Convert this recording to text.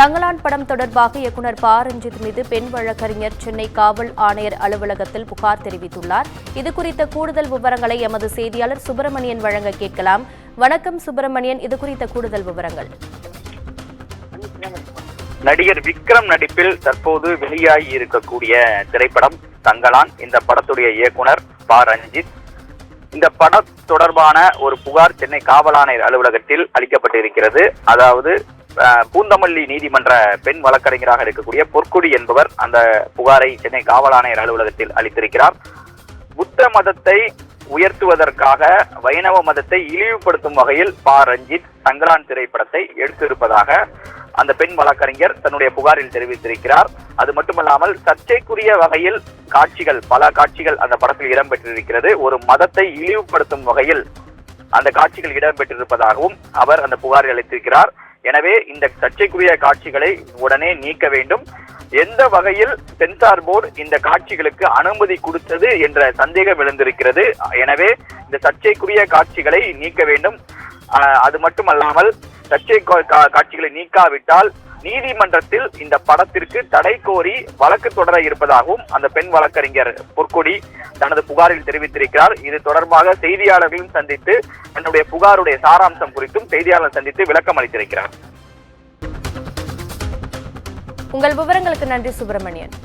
தங்கலான் படம் தொடர்பாக இயக்குநர் ப. ரஞ்சித் மீது பெண் வழக்கறிஞர் சென்னை காவல் ஆணையர் அலுவலகத்தில் புகார் தெரிவித்துள்ளார். இதுகுறித்த கூடுதல் விவரங்களை எமது செய்தியாளர் சுப்பிரமணியன் வழங்க கேட்கலாம். வணக்கம் சுப்பிரமணியன், இதுகுறித்த கூடுதல் விவரங்கள். நடிகர் விக்ரம் நடிப்பில் தற்போது வெளியாகி இருக்கக்கூடிய திரைப்படம் தங்கலான். இந்த படத்துடைய இயக்குனர் ப. ரஞ்சித். இந்த படம் தொடர்பான ஒரு புகார் சென்னை காவல் ஆணையர் அலுவலகத்தில் அளிக்கப்பட்டிருக்கிறது. அதாவது பூந்தமல்லி நீதிமன்ற பெண் வழக்கறிஞராக இருக்கக்கூடிய பொற்குடி என்பவர் அந்த புகாரை சென்னை காவல் ஆணையர் அலுவலகத்தில் அளித்திருக்கிறார். புத்த மதத்தை உயர்த்துவதற்காக வைணவ மதத்தை இழிவுபடுத்தும் வகையில் ப. ரஞ்சித் தங்கலான் திரைப்படத்தை எடுத்திருப்பதாக அந்த பெண் வழக்கறிஞர் தன்னுடைய புகாரில் தெரிவித்திருக்கிறார். அது மட்டுமல்லாமல் சர்ச்சைக்குரிய வகையில் பல காட்சிகள் அந்த படத்தில் இடம்பெற்றிருக்கிறது. ஒரு மதத்தை இழிவுபடுத்தும் வகையில் அந்த காட்சிகள் இடம்பெற்றிருப்பதாகவும் அவர் அந்த புகாரில் அளித்திருக்கிறார். எனவே இந்த சர்ச்சைக்குரிய காட்சிகளை உடனே நீக்க வேண்டும். எந்த வகையில் சென்சார் போர்டு இந்த காட்சிகளுக்கு அனுமதி கொடுத்தது என்ற சந்தேகம் எழுந்திருக்கிறது. எனவே இந்த சர்ச்சைக்குரிய காட்சிகளை நீக்க வேண்டும். அது மட்டுமல்லாமல் சர்ச்சை காட்சிகளை நீக்காவிட்டால் நீதிமன்றத்தில் இந்த படத்திற்கு தடை கோரி வழக்கு தொடர இருப்பதாகவும் அந்த பெண் வழக்கறிஞர் பொற்கொடி தனது புகாரில் தெரிவித்திருக்கிறார். இது தொடர்பாக செய்தியாளர்களையும் சந்தித்து தன்னுடைய புகாருடைய சாராம்சம் குறித்தும் செய்தியாளர் சந்தித்து விளக்கம் அளித்திருக்கிறார். உங்கள் விவரங்களுக்கு நன்றி சுப்பிரமணியன்.